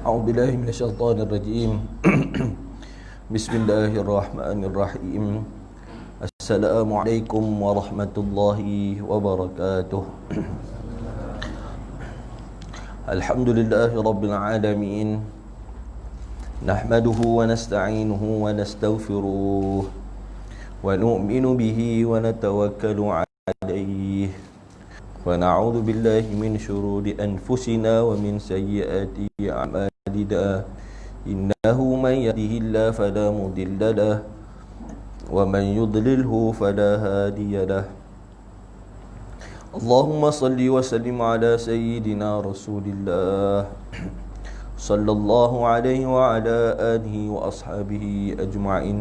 أعوذ بالله من الشيطان الرجيم بسم الله الرحمن الرحيم السلام عليكم ورحمة الله وبركاته الحمد لله رب العالمين نحمده ونستعينه ونستغفره ونؤمن به ونتوكل عليه ونعوذ بالله من شرور أنفسنا ومن سيئات أعمالنا إنه من يهده الله فلا مضل له ومن يضلله فلا هادي له اللهم صل وسلم على سيدنا رسول الله صلى الله عليه وعلى آله وأصحابه أجمعين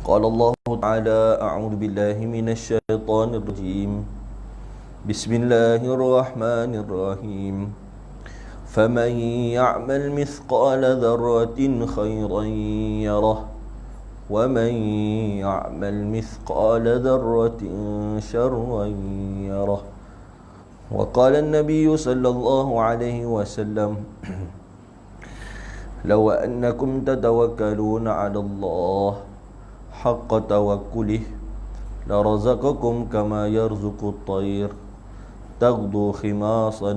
قال الله تعالى أعوذ بالله من الشيطان الرجيم بسم الله الرحمن الرحيم فمن يعمل مثقال ذرة خيرا يره ومن يعمل مثقال ذرة شرا يره وقال النبي صلى الله عليه وسلم لو أنكم تتوكلون على الله حق توكله لرزقكم كما يرزق الطير تغدو خماصا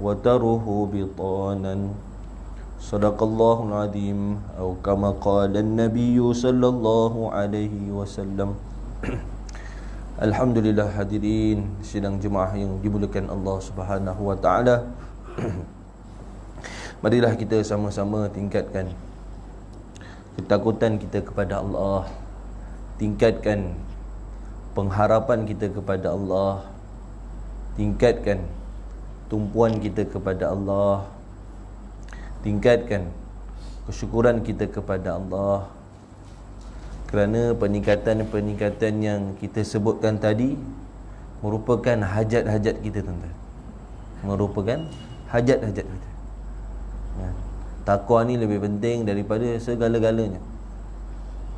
وتروح بطانا صدق الله العظيم أو كما قال النبي صلى الله عليه وسلم. Alhamdulillah hadirin sidang jemaah yang dimuliakan Allah Subhanahu wa taala. Marilah kita sama-sama tingkatkan ketakutan kita kepada Allah, tingkatkan pengharapan kita kepada Allah, tingkatkan tumpuan kita kepada Allah, tingkatkan kesyukuran kita kepada Allah, kerana peningkatan-peningkatan yang kita sebutkan tadi merupakan hajat-hajat kita, tuan-tuan. Merupakan hajat-hajat kita. Takwa ni lebih penting daripada segala-galanya.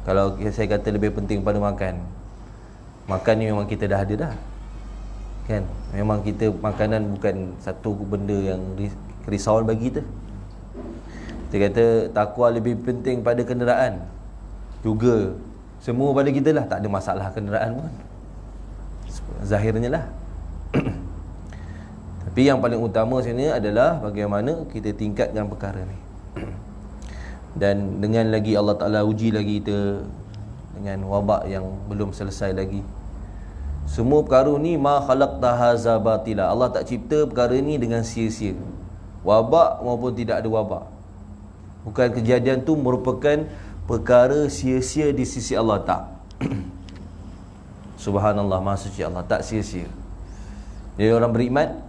Kalau saya kata lebih penting pada makan, makan ni memang kita dah ada dah, kan? Memang kita, makanan bukan satu benda yang risauan bagi kita. Kita kata takwa lebih penting pada kenderaan, juga semua pada kita lah, tak ada masalah kenderaan pun, zahirnya lah. Tapi yang paling utama sini adalah bagaimana kita tingkatkan perkara ni. Dan dengan lagi Allah Ta'ala uji lagi kita dengan wabak yang belum selesai lagi. Semua perkara ni ma khalaqta haza batila, Allah tak cipta perkara ni dengan sia-sia, wabak maupun tidak ada wabak. Bukan kejadian tu merupakan perkara sia-sia di sisi Allah, tak. Subhanallah, Maha Suci Allah, tak sia-sia. Jadi orang beriman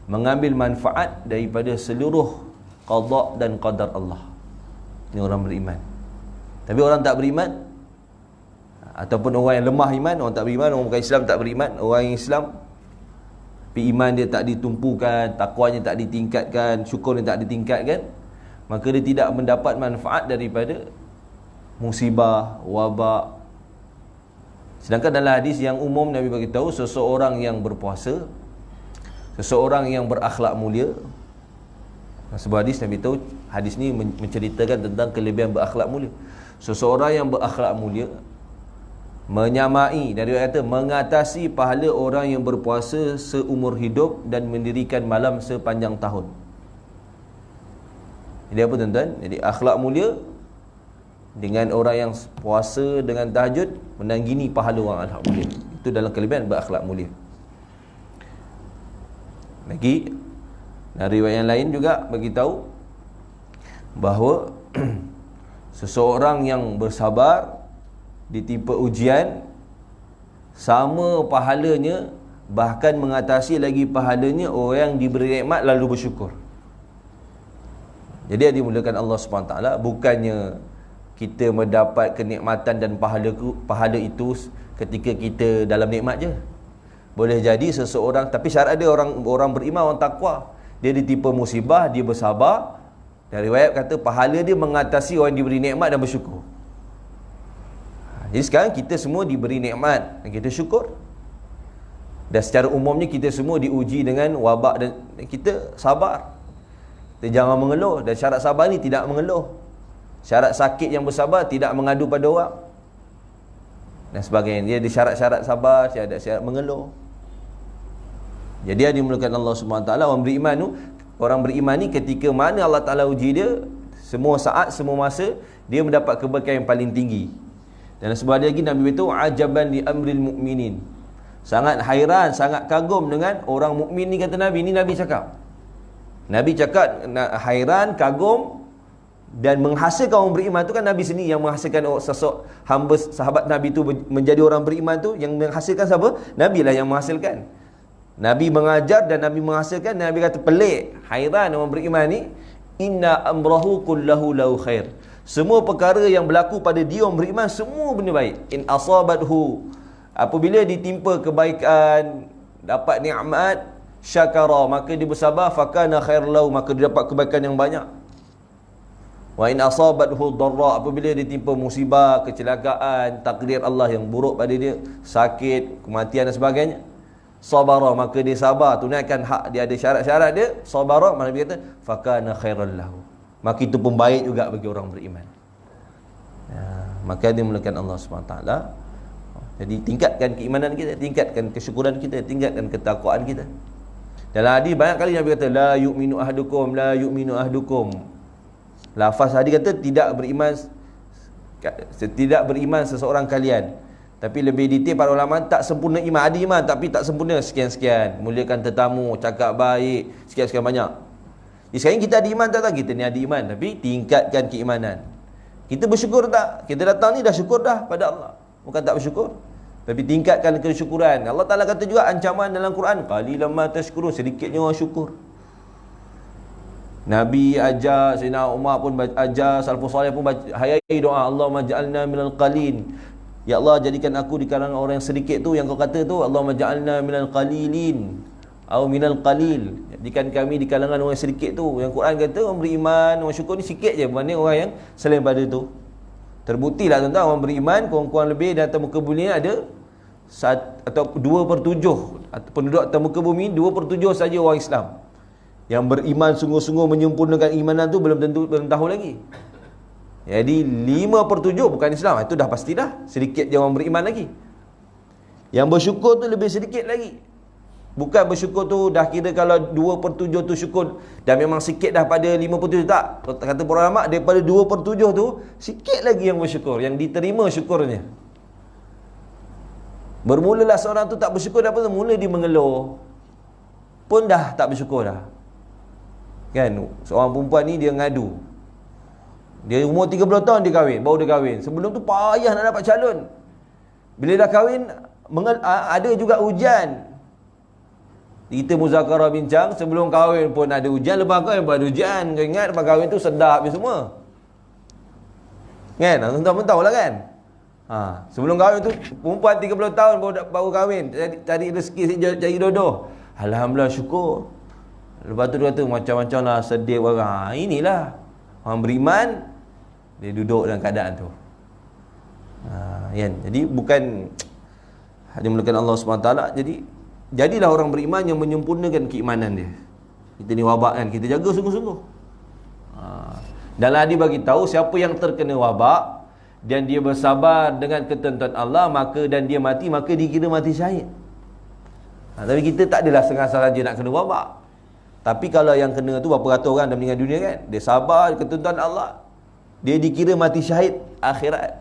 mengambil manfaat daripada seluruh qada dan qadar Allah. Ini orang beriman. Tapi orang tak beriman, ataupun orang yang lemah iman, orang tak beriman, orang bukan Islam tak beriman, orang yang Islam tapi iman dia tak ditumpukan, takwanya tak ditingkatkan, syukur dia tak ditingkatkan, maka dia tidak mendapat manfaat daripada musibah, wabak. Sedangkan dalam hadis yang umum Nabi beritahu, seseorang yang berpuasa, seseorang yang berakhlak mulia. Sebuah hadis Nabi tahu, hadis ni menceritakan tentang kelebihan berakhlak mulia. Seseorang yang berakhlak mulia menyamai, dari kata mengatasi pahala orang yang berpuasa seumur hidup dan mendirikan malam sepanjang tahun. Jadi apa, tuan-tuan? Jadi akhlak mulia dengan orang yang puasa dengan tahajud menanggini pahala orang akhlak mulia. Itu dalam kelebihan berakhlak mulia. Lagi dari riwayat yang lain juga beritahu bahawa seseorang yang bersabar ditimpa ujian, sama pahalanya, bahkan mengatasi lagi pahalanya orang yang diberi nikmat lalu bersyukur. Jadi yang dimulakan Allah SWT, bukannya kita mendapat kenikmatan dan pahala itu ketika kita dalam nikmat je. Boleh jadi seseorang, tapi syarat dia orang beriman, orang takwa, dia ditimpa musibah, dia bersabar, dan riwayat kata pahala dia mengatasi orang yang diberi nikmat dan bersyukur. Jadi sekarang kita semua diberi nikmat dan kita syukur. Dan secara umumnya kita semua diuji dengan wabak dan kita sabar. Dia jangan mengeluh. Dan syarat sabar ni tidak mengeluh. Syarat sakit yang bersabar tidak mengadu pada orang dan sebagainya. Dia ada syarat-syarat sabar, syarat mengeluh. Jadi dia dimulakan Allah SWT. Orang beriman ni ketika mana Allah Ta'ala uji dia, semua saat, semua masa, dia mendapat kebaikan yang paling tinggi. Dan sebab lagi Nabi beritahu, ajaban li amril mu'minin. Sangat hairan, sangat kagum dengan orang mukmin ni, kata Nabi. Ini Nabi cakap. Nabi cakap hairan, kagum dan menghasilkan orang beriman tu kan Nabi sendiri yang menghasilkan sosok hamba sahabat Nabi tu menjadi orang beriman tu. Yang menghasilkan siapa? Nabi lah yang menghasilkan. Nabi mengajar dan Nabi menghasilkan. Nabi kata pelik, hairan orang beriman ni, inna amrahu kullahu lahu khair. Semua perkara yang berlaku pada dia orang beriman, semua benda baik. In asabathu, apabila ditimpa kebaikan, dapat nikmat, syakara, maka dia bersabar, fakana khair lahu, maka dia dapat kebaikan yang banyak. Wa in asabathu dharra, apabila ditimpa musibah, kecelakaan, takdir Allah yang buruk pada dia, sakit, kematian dan sebagainya, sabara, maka dia sabar, tunaikan hak dia, ada syarat-syarat dia, sabara, mana dia kata fakana khairal lahu, maka itu pun baik juga bagi orang beriman. Maka dia mulakan Allah SWT. Jadi tingkatkan keimanan kita, tingkatkan kesyukuran kita, tingkatkan ketakwaan kita. Dalam hadis banyak kali Nabi kata la yu'minu ahadukum, la yu'minu ahadukum. Lafaz hadis kata tidak beriman seseorang kalian. Tapi lebih detail para ulama, tak sempurna iman. Ada iman tapi tak sempurna, sekian-sekian. Muliakan tetamu, cakap baik, sekian-sekian banyak. Jadi sekarang kita ada iman tak? Kita ni ada iman, tapi tingkatkan keimanan. Kita bersyukur tak? Kita datang ni dah syukur dah pada Allah, bukan tak bersyukur, tapi tingkatkan kesyukuran. Allah Ta'ala kata juga ancaman dalam Quran, qalilan ma tashkurun, sedikitnya orang syukur. Nabi ajar, Sayyidina Umar pun ajar, salafus salih pun hayai doa, Allahumma ja'alna minal qalin. Ya Allah, jadikan aku di kalangan orang yang sedikit tu, yang kau kata tu, Allahumma ja'alna minal qalilin atau minal qalil, jadikan kami di kalangan orang yang sedikit tu. Yang Quran kata orang beriman, orang syukur ni sikit je berbanding orang yang selain pada tu. Terbuktilah tuan-tuan, orang beriman kurang-kurang lebih di atas muka bumi ni ada atau 2/7 penduduk atas muka bumi, 2/7 saja orang Islam. Yang beriman sungguh-sungguh menyempurnakan imanan tu belum tahu lagi. Jadi 5/7 bukan Islam, itu dah pasti dah sedikit je orang beriman lagi. Yang bersyukur tu lebih sedikit lagi. Bukan bersyukur tu dah kira kalau 2/7 tu syukur dan memang sikit dah pada 5/7, tak. Kata para ulama, daripada 2/7 tu sikit lagi yang bersyukur, yang diterima syukurnya. Bermulalah seorang tu tak bersyukur, dah apa, mula dia mengeluh pun dah tak bersyukur dah. Kan, seorang perempuan ni dia ngadu. Dia umur 30 tahun dia kahwin, baru dia kahwin. Sebelum tu payah nak dapat calon. Bila dah kahwin, ada juga hujan. Kita muzakarah bincang, sebelum kahwin pun ada hujan, lepas kahwin pun ada hujan. Kau ingat lepas kahwin tu sedap je semua. Kan? Tuan-tuan pun tahulah kan? Sebelum kahwin tu perempuan 30 tahun baru kahwin, cari rezeki, cari jodoh. Alhamdulillah, syukur. Lepas tu dia kata macam-macam lah, sedih orang. Inilah orang beriman, dia duduk dalam keadaan tu. Kan? Jadi bukan hanya mulakan Allah SWT. Jadilah orang beriman yang menyempurnakan keimanan dia. Kita ni wabak kan, kita jaga sungguh-sungguh. Dalam hadis bagi tahu, siapa yang terkena wabak dan dia bersabar dengan ketentuan Allah, maka dan dia mati, maka dikira mati syahid. Tapi kita tak adalah sengaja saja nak kena wabak. Tapi kalau yang kena tu berapa ratus orang dah meninggal dunia kan, dia sabar ketentuan Allah, dia dikira mati syahid akhirat.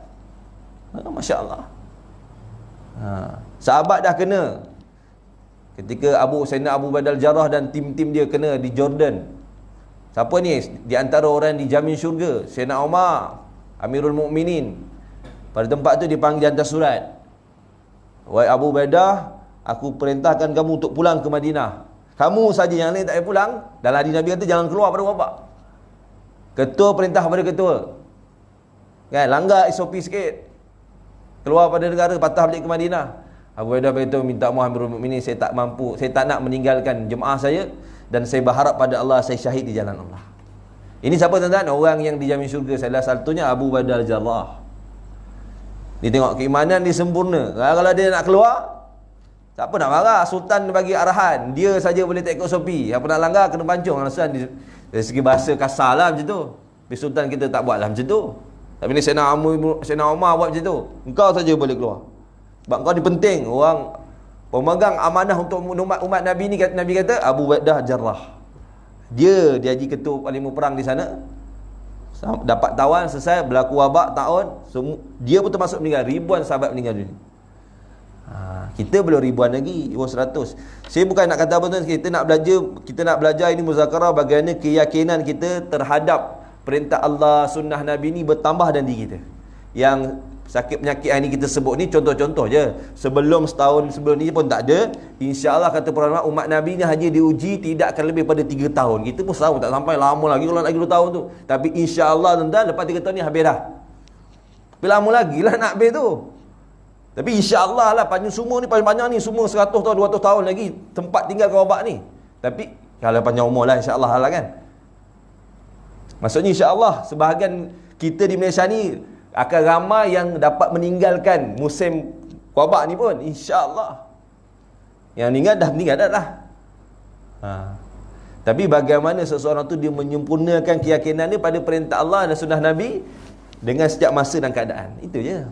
Masya Allah. Sahabat dah kena ketika Sayyidina Abu Badal Jarrah dan tim-tim dia kena di Jordan. Siapa ni? Di antara orang dijamin syurga, Sayyidina Umar, Amirul Mukminin. Pada tempat tu dipanggil hantar surat. Wahai Abu Badah, aku perintahkan kamu untuk pulang ke Madinah. Kamu saja, yang lain tak payah pulang. Dalam hadis Nabi kata jangan keluar pada wabak. Ketua perintah pada ketua. Kan, langgar SOP sikit. Keluar pada negara, patah balik ke Madinah. Abu Hurairah beritahu, minta maaf Amirul Mukminin, saya tak mampu, saya tak nak meninggalkan jemaah saya, dan saya berharap pada Allah saya syahid di jalan Allah. Ini siapa tuan-tuan? Orang yang dijamin syurga. Salah satunya Abu Badal Jarrah. Dia tengok keimanan dia sempurna. Kalau dia nak keluar, Tak apa nak marah, sultan bagi arahan, dia saja boleh tak ikut SOP. Apa nak langgar kena pancung. Alasan dari segi bahasa kasar lah macam tu. Tapi sultan kita tak buat lah macam tu. Tapi ni Sayyidina Umar buat macam tu. Engkau saja boleh keluar. Sebab kau ni penting. Orang pemegang amanah untuk umat Nabi ni, Nabi kata Abu Ubaidah Jarrah. Dia jadi ketua parlimen perang di sana. Dapat tawan, selesai, berlaku wabak tahun, dia pun termasuk meninggal. Ribuan sahabat meninggal dunia. Kita belum ribuan lagi, 100. Saya bukan nak kata apa tu, kita nak belajar ini muzakarah bagaimana keyakinan kita terhadap perintah Allah, sunnah Nabi ni bertambah dalam diri kita. Yang sakit penyakit yang ni kita sebut ni contoh-contoh je. Sebelum setahun sebelum ni pun tak ada. InsyaAllah kata para ulama, umat Nabi ni hanya diuji tidak akan lebih pada 3 tahun. Kita pun tahu tak sampai lama lagi kalau lagi 2 tahun tu. Tapi insyaAllah tuan-tuan, lepas 3 tahun ni habis dah. Tapi lama lagi lah nak habis tu. Tapi insyaAllah lah, panjang semua ni, panjang ni semua 100 tahun, 200 tahun lagi tempat tinggal wabak ni. Tapi kalau panjang umur lah insyaAllah lah kan. Maksudnya insyaAllah sebahagian kita di Malaysia ni akan ramai yang dapat meninggalkan musim wabak ni pun, insyaAllah. Yang meninggal dah lah. Tapi bagaimana seseorang tu dia menyempurnakan keyakinan dia pada perintah Allah dan sunnah Nabi dengan setiap masa dan keadaan. Itu je.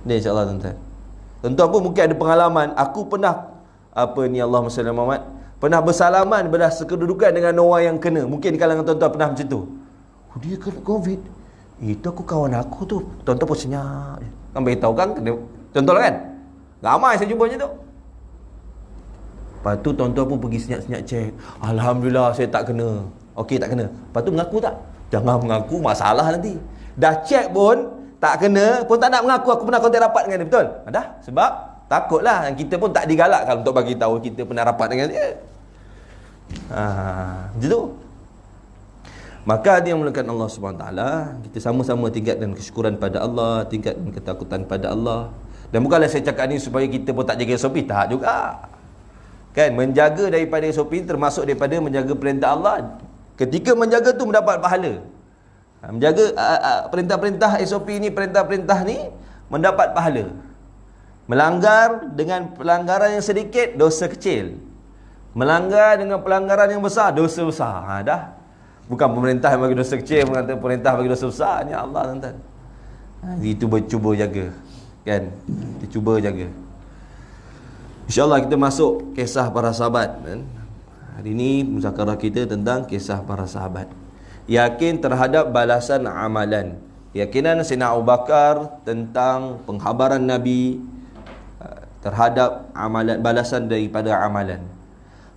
Ni insyaAllah tuan-tuan. Tuan-tuan pun mungkin ada pengalaman. Aku pernah Allahumma salli ala Muhammad, pernah bersalaman berkedudukan dengan orang yang kena. Mungkin di kalangan tuan-tuan pernah macam tu. Dia kena COVID. Itu aku kawan aku tu. Tuan-tuan pun senyap. Kan beritahu kan, contoh lah kan. Ramai saya jumpa macam tu. Lepas tu tuan-tuan pun pergi senyap-senyap cek. Alhamdulillah saya tak kena. Okey tak kena. Lepas tu mengaku tak? Jangan mengaku, masalah nanti. Dah cek pun tak kena, pun tak nak mengaku aku pernah kontak rapat dengan dia. Betul? Dah. Sebab takutlah, kita pun tak digalakkan untuk bagi tahu kita pernah rapat dengan dia. Macam tu. Maka dia mulakan Allah SWT, kita sama-sama tingkatkan kesyukuran pada Allah, tingkatkan ketakutan pada Allah. Dan bukanlah saya cakap ni supaya kita pun tak jaga SOP, tak juga. Kan, menjaga daripada SOP termasuk daripada menjaga perintah Allah. Ketika menjaga tu mendapat pahala. Menjaga perintah-perintah SOP ni, perintah-perintah ni mendapat pahala. Melanggar dengan pelanggaran yang sedikit, dosa kecil. Melanggar dengan pelanggaran yang besar, dosa besar. Dah. Bukan pemerintah yang bagi dosa kecil, bukan pemerintah bagi dosa besar. Ni Allah tuan-tuan. Itu cuba jaga. Kan? Kita cuba jaga. InsyaAllah kita masuk kisah para sahabat. Kan? Hari ini muzakarah kita tentang kisah para sahabat. Yakin terhadap balasan amalan. Keyakinan Sayyidina Abu Bakar tentang penghabaran Nabi terhadap amalan, balasan daripada amalan.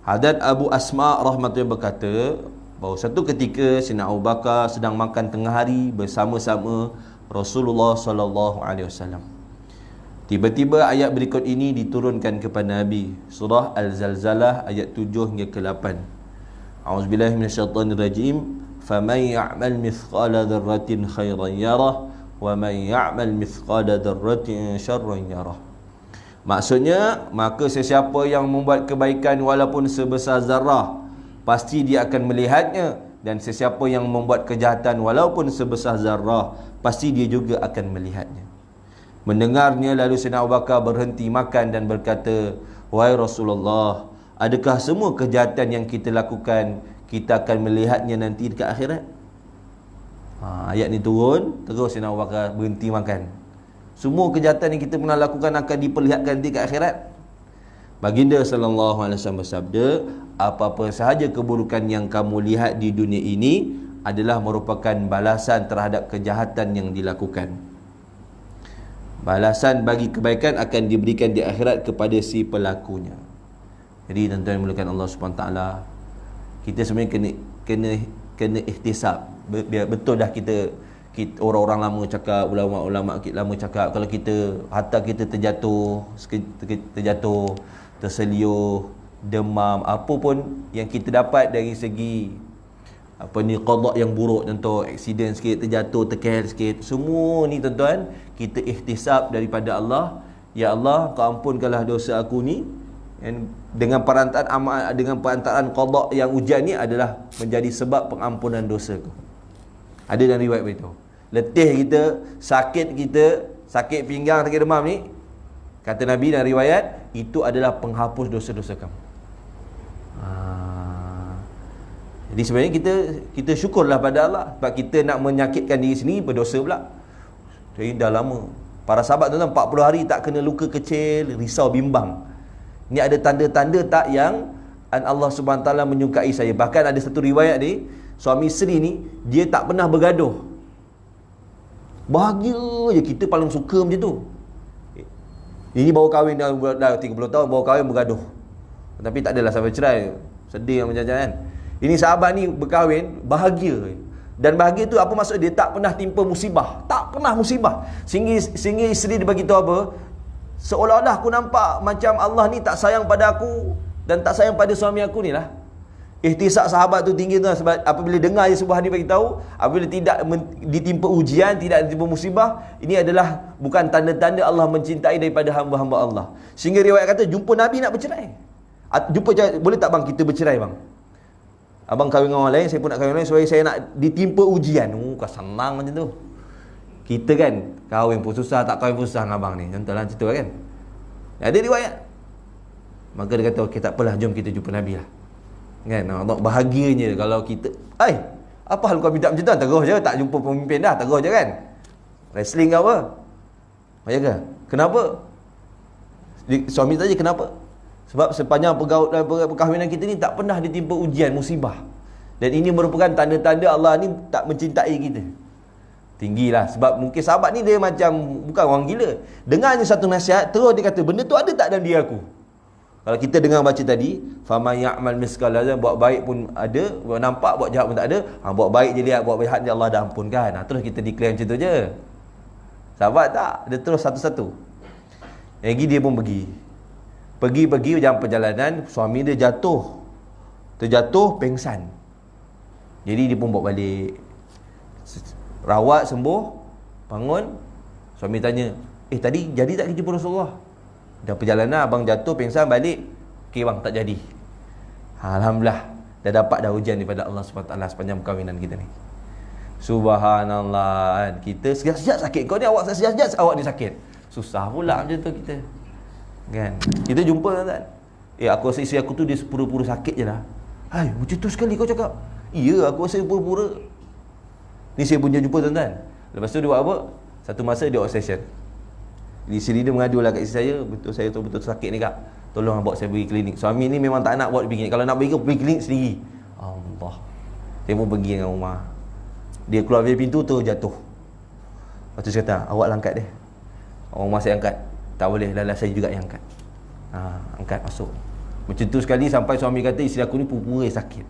Hadrat Abu Asma rahmatullah berkata bahawa satu ketika Sayyidina Abu Bakar sedang makan tengah hari bersama-sama Rasulullah sallallahu alaihi wasallam. Tiba-tiba ayat berikut ini diturunkan kepada Nabi, surah Al-Zalzalah ayat 7 hingga ke 8. A'udzubillahi minasyaitonirrajim. فَمَنْ يَعْمَلْ مِثْقَالَ ذَرَّةٍ خَيْرًا يَرَهُ وَمَنْ يَعْمَلْ مِثْقَالَ ذَرَّةٍ شَرًّا يَرَهُ. Maksudnya, maka sesiapa yang membuat kebaikan walaupun sebesar zarah, pasti dia akan melihatnya. Dan sesiapa yang membuat kejahatan walaupun sebesar zarah, pasti dia juga akan melihatnya. Mendengarnya, lalu Sayyidina Abu Bakar berhenti makan dan berkata, wahai Rasulullah, adakah semua kejahatan yang kita lakukan kita akan melihatnya nanti dekat akhirat? Ayat ni turun, terus Sayyidina Abu Bakar berhenti makan. Semua kejahatan yang kita pernah lakukan akan diperlihatkan nanti dekat akhirat. Baginda sallallahu alaihi wasallam bersabda, apa-apa sahaja keburukan yang kamu lihat di dunia ini adalah merupakan balasan terhadap kejahatan yang dilakukan. Balasan bagi kebaikan akan diberikan di akhirat kepada si pelakunya. Jadi tuan-tuan yang dimuliakan Allah SWT, kita sebenarnya kena ihtisab. Betul dah kita orang-orang lama cakap, ulama-ulama lama cakap, kalau kita harta kita terjatuh, terseliuh, demam, apa pun yang kita dapat dari segi qada yang buruk, contoh aksiden sikit, terjatuh, terkel sikit, semua ni tuan-tuan kita ihtisab daripada Allah. Ya Allah, kau ampunkanlah dosa aku ni. Dengan perantaraan qada yang ujian ni adalah menjadi sebab pengampunan dosaku. Ada dalam riwayat begitu. Letih kita, sakit pinggang, sakit demam ni, Kata Nabi dan riwayat, itu adalah penghapus dosa-dosa kamu. Jadi sebenarnya kita syukurlah pada Allah, sebab kita nak menyakitkan diri sendiri berdosa pula. Jadi dah lama. Para sahabat tuan-tuan 40 hari tak kena luka kecil, risau bimbang. Ini ada tanda-tanda tak yang Allah Subhanahu Wa Taala menyukai saya. Bahkan ada satu riwayat ni, suami isteri ni dia tak pernah bergaduh. Bahagia je, kita paling suka macam tu. Ini baru kahwin dah 30 tahun, baru kahwin bergaduh. Tapi tak adalah sampai cerai. Sedih macam-macam kan. Ini sahabat ni berkahwin bahagia. Dan bahagia tu apa maksud dia? Tak pernah timpa musibah. Tak pernah musibah. Sehingga isteri dia bagi tahu apa? Seolah-olah aku nampak macam Allah ni tak sayang pada aku dan tak sayang pada suami aku ni lah. Ihtisab sahabat tu tinggi tu lah, sebab apabila dengar je sebuah hadis bagi tahu, apabila tidak ditimpa ujian, tidak ditimpa musibah, ini adalah bukan tanda-tanda Allah mencintai daripada hamba-hamba Allah. Sehingga riwayat kata jumpa Nabi nak bercerai. Boleh tak bang kita bercerai bang? Abang kahwin dengan orang lain, saya pun nak kahwin dengan orang lain, saya nak ditimpa ujian. Kau senang macam tu. Kita kan kahwin pun susah, tak kahwin pun susah dengan abang ni. Contohlah cerita kan. Ada riwayat. Maka dia kata, okey tak apalah, jom kita jumpa Nabi lah. Kan? Allah bahagianya kalau kita, apa hal kau minta macam tu? Terus je, tak jumpa pemimpin dah, terus je kan. Wrestling ke apa? Ya ke? Kenapa? Suami tanya kenapa? Sebab sepanjang perkahwinan kita ni tak pernah ditimpa ujian, musibah. Dan ini merupakan tanda-tanda Allah ni tak mencintai kita. Tinggilah. Sebab mungkin sahabat ni dia macam bukan orang gila. Dengarnya satu nasihat, terus dia kata, benda tu ada tak dalam diri aku? Kalau kita dengar baca tadi, faman ya'mal miskala dzarratin, buat baik pun ada, buat nampak, buat jahat pun tak ada. Buat baik je lihat, buat jahat je Allah dah ampunkan. Terus kita declare macam tu je. Sahabat tak? Dia terus satu-satu. Lagi dia pun pergi dalam perjalanan, suami dia terjatuh pengsan. Jadi dia pun bawa balik, rawat, sembuh, bangun. Suami tanya, tadi jadi tak kerja Rasulullah? Dah perjalanan abang jatuh pengsan, balik, okey bang, tak jadi. Alhamdulillah, dah dapat dah ujian daripada Allah SWT sepanjang perkahwinan kita ni. Subhanallah. Kita sekejap sakit, kau ni awak sekejap awak ni sakit. Susah pula macam tu kita. Kan? Kita jumpa kan? Aku rasa isteri aku tu dia pura-pura sakit je lah. Macam tu sekali kau cakap. Ya, aku rasa pura-pura. Ni saya punya jumpa tuan-tuan. Lepas tu dia buat apa? Satu masa dia obsession. Jadi isteri dia mengadu lah kat isteri saya, betul saya betul sakit ni kak, tolong bawa saya pergi klinik. Suami ni memang tak nak buat pergi klinik. Kalau nak pergi klinik sendiri. Allah. Saya pun pergi dengan rumah. Dia keluar dari pintu tu jatuh. Lepas tu saya kata, awak lah angkat dia. Orang rumah saya angkat. Tak boleh, lala saya juga yang angkat. Angkat masuk. Macam tu sekali sampai suami kata isteri aku ni pura-pura sakit.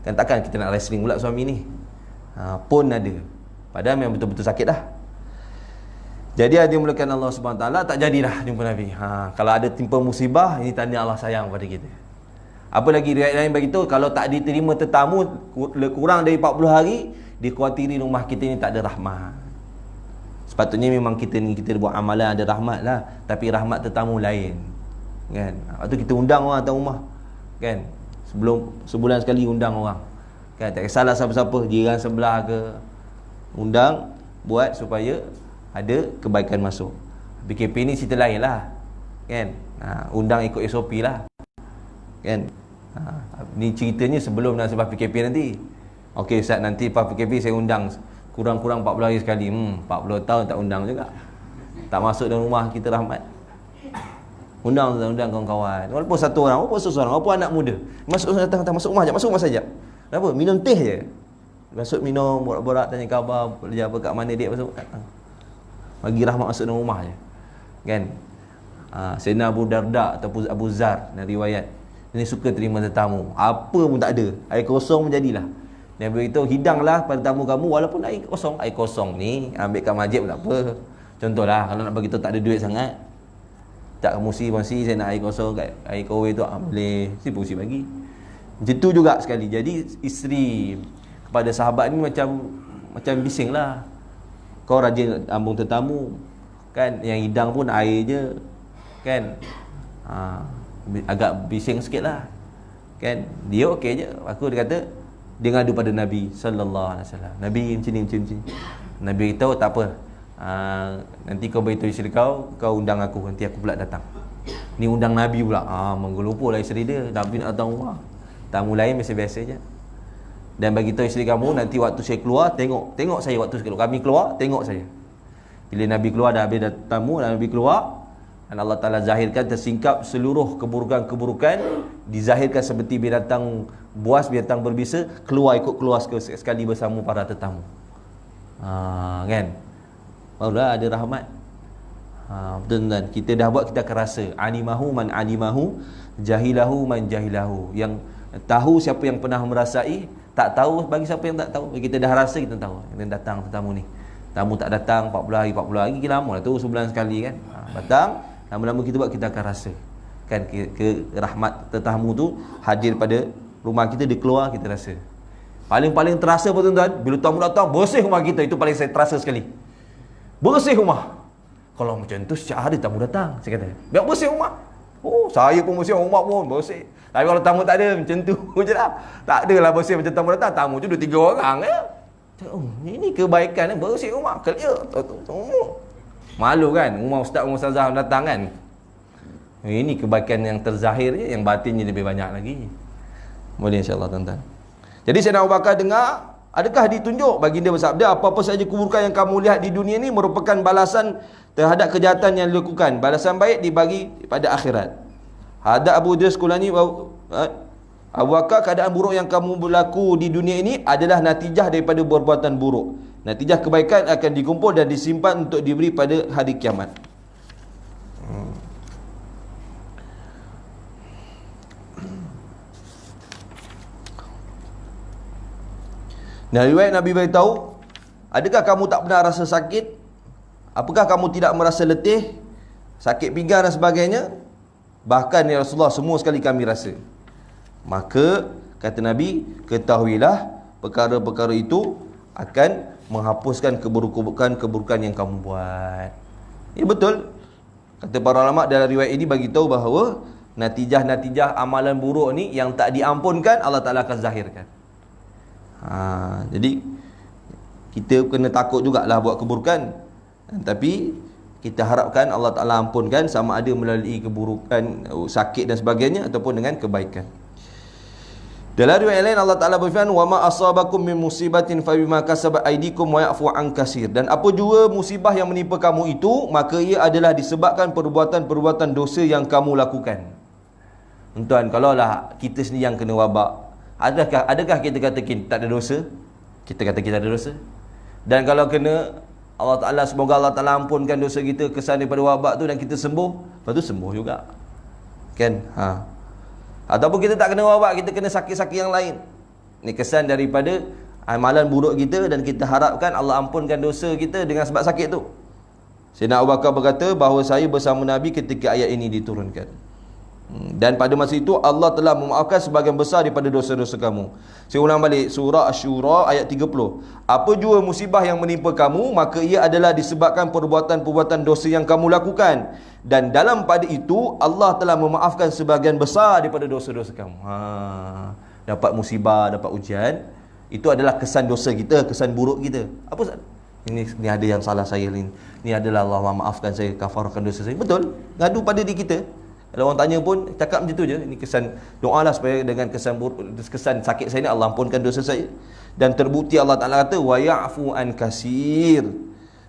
Kan takkan kita nak wrestling pula suami ni. Pun ada. Padahal memang betul-betul sakit dah. Jadi ada yang mulakan Allah SWT, tak jadilah jumpa Nabi. Kalau ada timpa musibah, ini tanda Allah sayang pada kita. Apa lagi riwayat lain beritahu, kalau tak diterima tetamu kurang dari 40 hari, dikhawatiri rumah kita ni tak ada rahmat. Sepatutnya memang kita buat amalan ada rahmat lah, tapi rahmat tetamu lain. Kan? Waktu kita undang orang datang rumah. Kan? Sebulan sekali undang orang. Kan? Tak kisahlah siapa-siapa, jiran sebelah ke, undang buat supaya ada kebaikan masuk. PKP ni cerita lain lah. Kan? Undang ikut SOP lah. Kan? Ni ceritanya sebelum nak sebab PKP nanti. Okey Ustaz, nanti lepas PKP saya undang kurang-kurang 40 hari sekali. 40 tahun tak undang juga. Tak masuk dalam rumah kita rahmat. Undang kawan-kawan. Walaupun satu orang, walaupun seseorang, walaupun anak muda. Masuk datang masuk rumah saja. Kenapa? Minum teh je. Masuk minum, borak-borak, tanya khabar, kerja apa, kat mana dia, masuk datang. Bagi rahmat masuk dalam rumah je. Kan? Sayyidina Abu Darda ataupun Abu Zar dan riwayat. Ini suka terima tetamu. Apa pun tak ada. Air kosong menjadilah. Dia beritahu, hidanglah pada tamu kamu walaupun air kosong. Air kosong ni ambil kat masjid pun tak apa. Contohlah kalau nak bagi tahu tak ada duit sangat, tak mesti saya nak air kosong kat air kowe tu boleh, si fungsi bagi. Macam tu juga sekali. Jadi isteri kepada sahabat ni macam bising lah. Kau rajin ambung tetamu kan, yang hidang pun air je kan. Agak bising sikit lah kan. Dia okey je. Dia kata dia ngadu pada Nabi sallallahu alaihi wasallam. Nabi macam ni. Nabi tahu tak apa. Nanti kau beritahu isteri kau undang aku, nanti aku pula datang. Ni undang Nabi pula. Menggelumpur lah isteri dia, Nabi nak datang rumah. Tamu lain biasa-biasa je. Dan bagi tahu isteri kamu, nanti waktu saya keluar, tengok saya waktu kami keluar, tengok saya. Bila Nabi keluar, dah habis tamu, dan Nabi keluar, dan Allah Ta'ala zahirkan, tersingkap seluruh keburukan-keburukan, dizahirkan seperti binatang buas, binatang berbisa, ikut keluar sekali bersama para tetamu. Kan? Barulah ada rahmat. Betul kan? Kita dah buat, kita akan rasa. Alimahu man alimahu, jahilahu man jahilahu. Yang tahu siapa yang pernah merasai, tak tahu bagi siapa yang tak tahu. Kita dah rasa, kita tahu. Kita datang tetamu ni. Tamu tak datang 40 hari, 40 hari lama lah tu, sebulan sekali kan. Datang, lama-lama kita buat, kita akan rasa. Kan ke rahmat tetamu tu hadir pada rumah kita, dia keluar, kita rasa. Paling terasa apa tuan-tuan? Bila tamu datang, bersih rumah kita. Itu paling saya terasa sekali. Bersih rumah. Kalau macam tu setiap hari tamu datang, saya kata, biar bersih rumah. Saya pun bersih rumah pun bersih. Tapi kalau tamu tak ada, macam tu je lah. Tak adalah bersih macam tamu datang. Tamu tu 2-3 orang ya. Ini kebaikan, bersih rumah. Clear. Malu kan? Rumah ustaz, rumah ustazah datang kan? Ini kebaikan yang terzahir je, yang batinnya lebih banyak lagi. Boleh insya-Allah tuan-tuan. Jadi Sayyidina Abu Bakar dengar, adakah ditunjuk? Baginda bersabda, apa-apa saja keburukan yang kamu lihat di dunia ini merupakan balasan terhadap kejahatan yang dilakukan. Balasan baik dibagi pada akhirat. Hadap Abu Idris Kulani, Abu Bakar, keadaan buruk yang kamu berlaku di dunia ini adalah natijah daripada perbuatan buruk. Natijah kebaikan akan dikumpul dan disimpan untuk diberi pada hari kiamat. Dan riwayat Nabi beritahu, adakah kamu tak pernah rasa sakit? Apakah kamu tidak merasa letih, sakit pinggang dan sebagainya? Bahkan ya Rasulullah, semua sekali kami rasa. Maka kata Nabi, ketahuilah perkara-perkara itu akan menghapuskan keburukan yang kamu buat. Ini betul. Kata para ulama dalam riwayat ini bagi tahu bahawa natijah-natijah amalan buruk ni yang tak diampunkan, Allah Ta'ala akan zahirkan. Jadi kita kena takut jugalah buat keburukan, tapi kita harapkan Allah Ta'ala ampunkan, sama ada melalui keburukan, sakit dan sebagainya, ataupun dengan kebaikan. Dalam riwayat lain Allah Ta'ala berfirman, wa ma asabakum min musibatin fa bima kasabat aydikum wa ya'fu an katsir. Dan apa jua musibah yang menimpa kamu itu, maka ia adalah disebabkan perbuatan-perbuatan dosa yang kamu lakukan. Tuan, kalau lah kita sendiri yang kena wabak, adakah kita kata kita tak ada dosa? Kita kata kita ada dosa. Dan kalau kena, Allah Ta'ala, semoga Allah Ta'ala ampunkan dosa kita, kesan daripada wabak tu, dan kita sembuh, lepas tu sembuh juga kan. Ataupun kita tak kena wabak, kita kena sakit-sakit yang lain. Ini kesan daripada amalan buruk kita, dan kita harapkan Allah ampunkan dosa kita dengan sebab sakit tu. Sayyidina Abu Bakar berkata bahawa saya bersama Nabi ketika ayat ini diturunkan. Dan pada masa itu Allah telah memaafkan sebahagian besar daripada dosa-dosa kamu. Saya ulang balik, surah Asy-Syura ayat 30. Apa jua musibah yang menimpa kamu, maka ia adalah disebabkan perbuatan-perbuatan dosa yang kamu lakukan. Dan dalam pada itu Allah telah memaafkan sebahagian besar daripada dosa-dosa kamu. Dapat musibah, dapat ujian, itu adalah kesan dosa kita, kesan buruk kita. Apa ini ada yang salah saya ni. Ini adalah Allah maafkan saya, kafarahkan dosa saya. Betul. Ngadu pada diri kita. Kalau orang tanya pun cakap macam tu je. Ini kesan, doalah supaya dengan kesan buruk, kesan sakit saya ni Allah ampunkan dosa saya. Dan terbukti Allah Ta'ala kata wa ya'fu an katsir.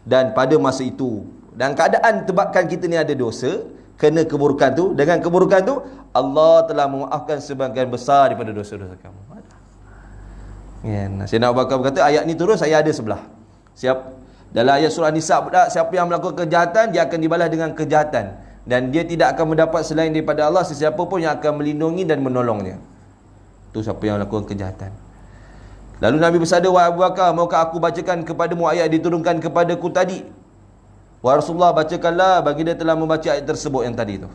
Dan pada masa itu, dan keadaan tebakkan kita ni ada dosa, kena keburukan tu, dengan keburukan tu Allah telah memaafkan sebahagian besar daripada dosa-dosa kamu. Sayyidina Abu Bakar berkata, ayat ni turun saya ada sebelah. Dalam ayat surah Nisa, siapa yang melakukan kejahatan, dia akan dibalas dengan kejahatan, dan dia tidak akan mendapat selain daripada Allah sesiapa pun yang akan melindungi dan menolongnya. Itu siapa yang melakukan kejahatan. Lalu Nabi bersabda, wahai Abu Bakar, maukah aku bacakan kepadamu ayat diturunkan kepadaku tadi? Wahai Rasulullah, bacakanlah. Baginda telah membaca ayat tersebut yang tadi tu.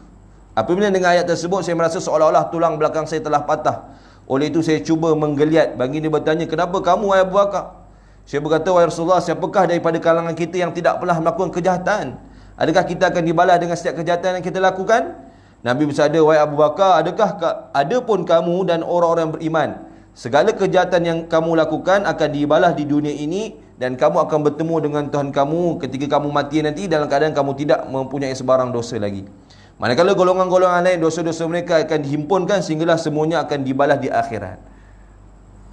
Apabila dengan ayat tersebut, saya merasa seolah-olah tulang belakang saya telah patah. Oleh itu saya cuba menggeliat. Baginda bertanya, kenapa kamu wahai Abu Bakar? Saya berkata, wahai Rasulullah, siapakah daripada kalangan kita yang tidak pernah melakukan kejahatan? Adakah kita akan dibalas dengan setiap kejahatan yang kita lakukan? Nabi bersabda, wahai Abu Bakar, ada pun kamu dan orang-orang beriman, segala kejahatan yang kamu lakukan akan dibalas di dunia ini dan kamu akan bertemu dengan Tuhan kamu ketika kamu mati nanti dalam keadaan kamu tidak mempunyai sebarang dosa lagi. Manakala golongan-golongan lain dosa-dosa mereka akan dihimpunkan sehinggalah semuanya akan dibalas di akhirat.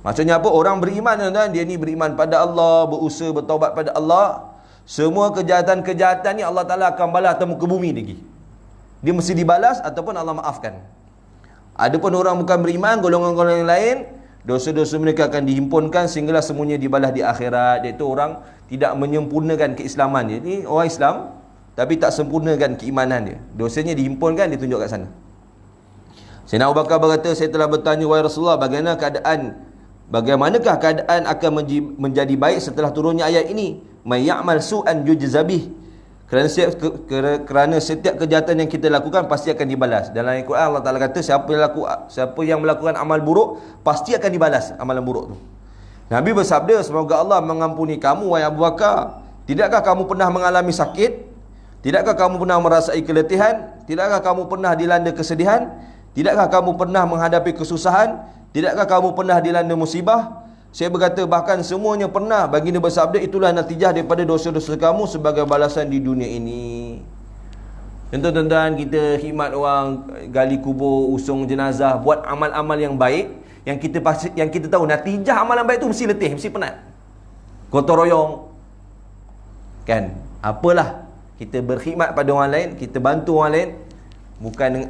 Maksudnya apa? Orang beriman tuan-tuan, dia ni beriman pada Allah, berusaha bertaubat pada Allah. Semua kejahatan-kejahatan ni Allah Ta'ala akan balas atas muka bumi lagi. Dia mesti dibalas ataupun Allah maafkan. Adapun orang bukan beriman, golongan-golongan lain, dosa-dosa mereka akan dihimpunkan sehinggalah semuanya dibalas di akhirat. Iaitu orang tidak menyempurnakan keislaman dia. Ni orang Islam tapi tak sempurnakan keimanan dia. Dosanya dihimpunkan, ditunjuk kat sana. Sayyidina Abu Bakar berkata, saya telah bertanya, wahai Rasulullah, bagaimanakah keadaan akan menjadi baik setelah turunnya ayat ini? May ya'mal su'an yujzabih. Kerana setiap kejahatan yang kita lakukan pasti akan dibalas. Dalam Al-Quran Allah Ta'ala kata, siapa yang melakukan amal buruk pasti akan dibalas amalan buruk tu. Nabi bersabda, semoga Allah mengampuni kamu wahai Abu Bakar. Tidakkah kamu pernah mengalami sakit? Tidakkah kamu pernah merasai keletihan? Tidakkah kamu pernah dilanda kesedihan? Tidakkah kamu pernah menghadapi kesusahan? Tidakkah kamu pernah dilanda musibah? Saya berkata, bahkan semuanya pernah. Baginda bersabda, itulah natijah daripada dosa-dosa kamu sebagai balasan di dunia ini. Contoh tuan-tuan, kita khidmat orang, gali kubur, usung jenazah, buat amal-amal yang baik, yang kita tahu natijah amalan baik tu mesti letih, mesti penat, gotong royong, kan? Apalah, kita berkhidmat pada orang lain, kita bantu orang lain,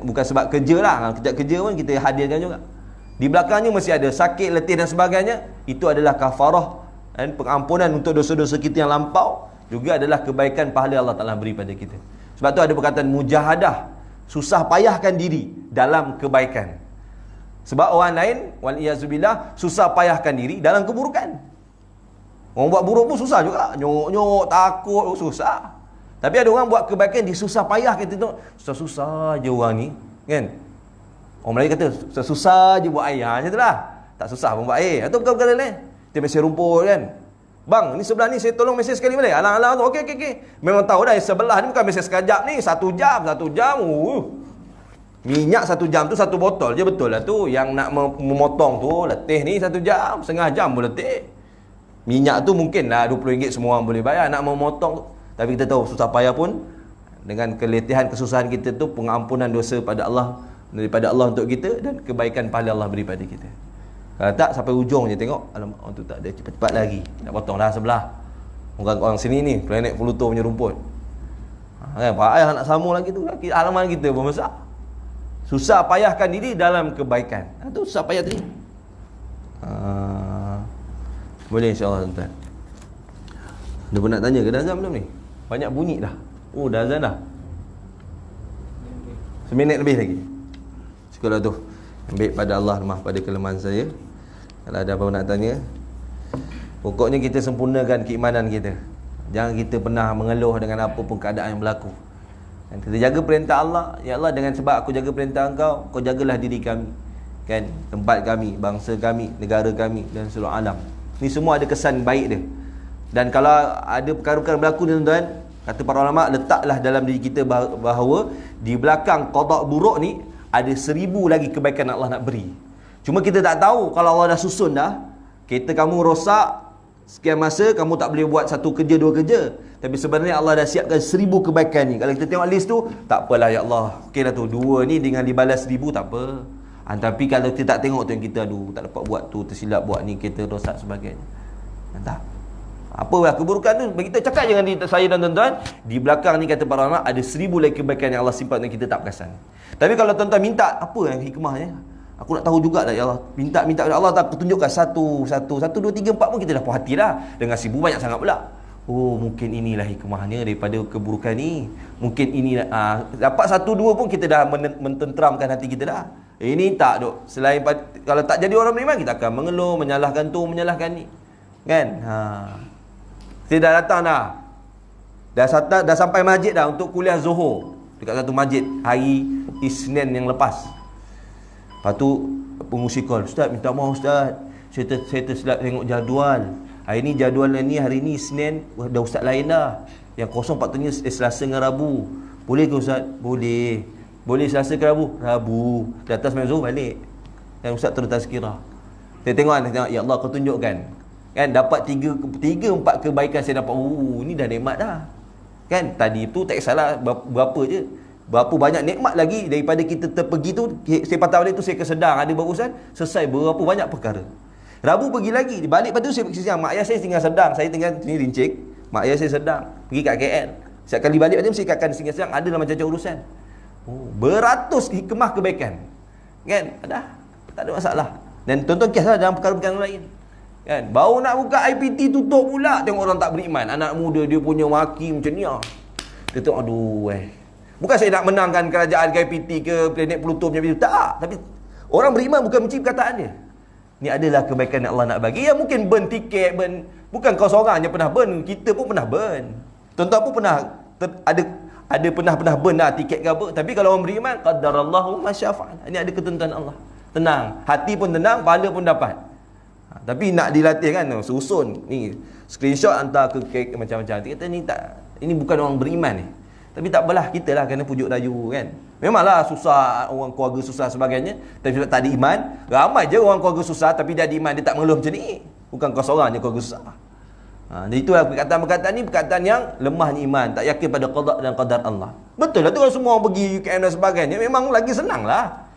bukan sebab kerja lah. Kejap kerja pun kita hadirkan juga. Di belakangnya mesti ada sakit, letih dan sebagainya. Itu adalah kafarah dan pengampunan untuk dosa-dosa kita yang lampau. Juga adalah kebaikan pahala Allah Ta'ala beri pada kita. Sebab tu ada perkataan mujahadah, susah payahkan diri dalam kebaikan. Sebab orang lain, wal-iyazubillah, susah payahkan diri dalam keburukan. Orang buat buruk pun susah juga, nyok-nyok, takut, susah. Tapi ada orang buat kebaikan, dia susah payah, kita tengok susah-susah je orang ni, kan? Orang Melayu kata, susah je buat air. Macam tu lah. Tak susah pun buat air. Atau bukan lain. Dia mesej rumput kan. Bang, ni sebelah ni saya tolong mesej sekali balik. Alang-alang tu. Okey. Memang tahu dah sebelah ni bukan mesej sekejap ni. 1 jam. Minyak 1 jam tu 1 botol je, betul lah tu. Yang nak memotong tu letih ni 1 jam. Setengah jam pun letih. Minyak tu mungkin lah RM20 semua orang boleh bayar. Nak memotong tu. Tapi kita tahu susah payah pun, dengan keletihan, kesusahan kita tu, pengampunan dosa pada Allah, daripada Allah untuk kita, dan kebaikan pahala Allah beri pada kita. Kalau tak sampai ujung je tengok, alamak orang tu tak ada, cepat-cepat lagi nak potong dah sebelah. Orang sini ni planet Pluto punya rumput. Kan pak ayah nak sambung lagi tu, halaman kita pun besar. Susah payahkan diri dalam kebaikan. Tu susah payah tadi. Boleh insya-Allah tuan-tuan. Dia pun nak tanya ke dah azan belum ni? Banyak bunyi dah. Oh dah azan dah. 1 minit lebih lagi. Sekolah tu ambil pada Allah, maaf pada kelemahan saya. Kalau ada apa nak tanya, pokoknya kita sempurnakan keimanan kita. Jangan kita pernah mengeluh dengan apa pun keadaan yang berlaku. Dan kita jaga perintah Allah. Ya Allah, dengan sebab aku jaga perintah Engkau, Kau jagalah diri kami, kan, tempat kami, bangsa kami, negara kami dan seluruh alam. Ni semua ada kesan baik dia. Dan kalau ada perkara-perkara berlaku ni tuan-tuan, kata para ulama, letaklah dalam diri kita bahawa di belakang qada buruk ni ada 1000 lagi kebaikan Allah nak beri. Cuma kita tak tahu. Kalau Allah dah susun dah, kereta kamu rosak sekian masa, kamu tak boleh buat 1 kerja 2 kerja. Tapi sebenarnya Allah dah siapkan 1000 kebaikan ni. Kalau kita tengok list tu, tak apalah ya Allah, okey dah tu 2 ni dengan dibalas 1000 tak apa. Tapi kalau kita tak tengok tu, yang kita aduh tak dapat buat tu, tersilap buat ni, kereta rosak sebagainya. Tak. Apalah keburukan tu, kita cakap jangan saya dan tuan-tuan, di belakang ni kata para ulama ada 1000 lagi kebaikan yang Allah simpan dan kita tak perasan. Tapi kalau tuan-tuan minta, apa yang hikmahnya? Aku nak tahu jugalah ya Allah. Minta Allah tak tunjukkan 1, 2, 3, 4 pun kita dah puas hati dah. Dengan 1000 banyak sangat pula. Oh, mungkin inilah hikmahnya daripada keburukan ni. Mungkin ini dapat 1, 2 pun kita dah mententramkan hati kita dah. Ini tak duk. Selain kalau tak jadi orang beriman, kita akan mengeluh, menyalahkan tu, menyalahkan ni. Kan? Saya dah datang dah. Dah sampai masjid dah untuk kuliah Zuhur dekat satu masjid hari Isnin yang lepas. Lepas tu pengusi call, Ustaz minta maaf Ustaz, saya tersilap tengok jadual. Hari ni jadual ni, hari ni Isnin, dah Ustaz lain dah. Yang kosong patutnya Selasa dengan Rabu. Boleh ke Ustaz? Boleh. Boleh Selasa ke Rabu? Rabu. Di atas main Zuhur balik. Dan Ustaz terus tazkirah. Saya tengok, ya Allah kau tunjukkan Kan dapat 3-4 kebaikan saya dapat. Ni dah nikmat dah. Kan tadi tu tak salah berapa je. Berapa banyak nikmat lagi daripada kita terpergi tu. Saya patah balik tu saya ke Sedang ada berurusan, selesai berapa banyak perkara. Rabu pergi lagi, balik pada tu saya pergi siang. Mak ayah saya tinggal Sedang, saya tinggal sini Rincik. Mak ayah saya Sedang, pergi kat KL. Setiap kali balik pada tu saya akan tinggal Sedang, ada lah macam-macam urusan. Beratus hikmah kebaikan. Kan? Tak ada masalah. Dan tonton kisah dalam perkara-perkara lain. Kan? Baru nak buka IPT tutup pula, tengok orang tak beriman. Anak muda dia punya maki macam ni lah. Dia tengok aduh bukan saya nak menangkan kerajaan ke IPT ke planet Pluto macam itu. Tak. Tapi orang beriman bukan menci perkataan dia. Ni adalah kebaikan yang Allah nak bagi. Ya mungkin burn tiket, bukan kau seorang je pernah burn, kita pun pernah burn. Tuan-tuan pun pernah ada pernah burn lah tiket ke apa. Tapi kalau orang beriman, qadarallahu ma syaa fa'al. Ini ada ketentuan Allah. Tenang, hati pun tenang, pahala pun dapat. Tapi nak dilatih kan, susun ni screenshot hantar ke macam-macam. Dia kata ni tak, ini bukan orang beriman ni. Tapi tak apalah, kita lah kena pujuk rayu kan. Memanglah susah, orang keluarga susah sebagainya. Tapi sebab tak ada iman, ramai je orang keluarga susah tapi dia ada iman, dia tak mengeluh macam ni. Bukan kau seorang je keluarga susah. Jadi itulah perkataan-perkataan ni, perkataan yang lemahnya iman, tak yakin pada qada dan qadar Allah. Betul lah tu kalau semua orang pergi UKM dan sebagainya, memang lagi senang lah.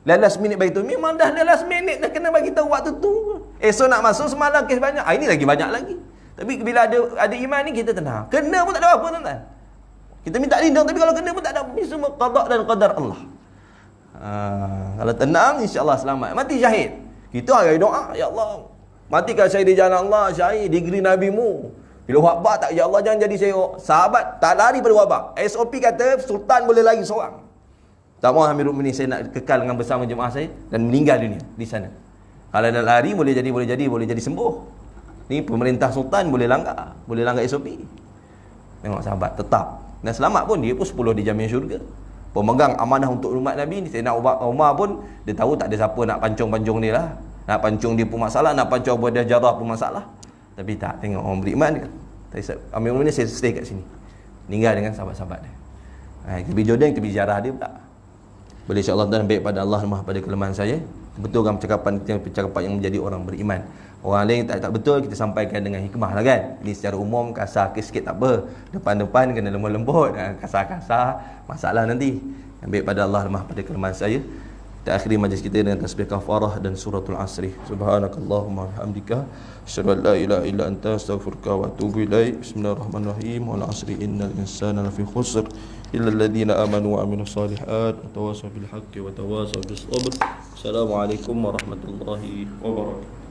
Last minute bagi tu, memang dah last minute dah kena bagi tahu waktu tu. Esok nak masuk, semalam kes banyak. Ini lagi banyak lagi. Tapi bila ada iman ni kita tenang. Kena pun tak ada apa tuan-tuan. Kita minta lindung, tapi kalau kena pun tak ada apa. Ini semua qada dan qadar Allah. Kalau tenang, insya-Allah selamat. Mati syahid. Kita hari doa, ya Allah, matikan syahid di jalan Allah, syahid degree nabimu. Bila wabak tak, ya Allah jangan jadi saya sahabat tak lari pada wabak. SOP kata sultan boleh lari seorang. Tak mau Amirul Mukminin, saya nak kekal dengan bersama jemaah saya dan meninggal dunia di sana. Kalau nak lari boleh jadi sembuh. Ni pemerintah sultan boleh langgar SOP. Tengok sahabat tetap. Dan selamat pun, dia pun 10 dijamin syurga. Pemegang amanah untuk umat Nabi ni, saya nak Umar pun, dia tahu tak ada siapa nak pancung-pancung dia lah. Nak pancung dia pun masalah, nak pancung Abu Jarrah pun masalah. Tapi tak, tengok orang beriman kan. Amirul Mukminin saya stay kat sini. Meninggal dengan sahabat-sahabat dia. Kita pergi Jordan, kita pergi ziarah dia pula. Boleh insya-Allah, dan baik pada Allah, lemah pada kelemahan saya. Betulkan percakapan yang menjadi orang beriman. Orang lain tak betul, kita sampaikan dengan hikmah lah kan. Ini secara umum, kasar sikit tak apa. Depan-depan kena lembut-lembut, kasar-kasar, masalah nanti. Yang baik pada Allah, lemah pada kelemahan saya. Kita akhiri majlis kita dengan tasbih kafarah dan suratul asri. Subhanakallahumma hamdika, asyhadu an la ilaha illa anta, astaghfiruka wa atubu ilaik. Bismillahirrahmanirrahim. Wal asri innal insana lafi khusr illa alladhina amanu wa amilus solihat wa tawasaw bil haqqi wa tawasaw bis sabr. Assalamualaikum warahmatullahi wabarakatuh.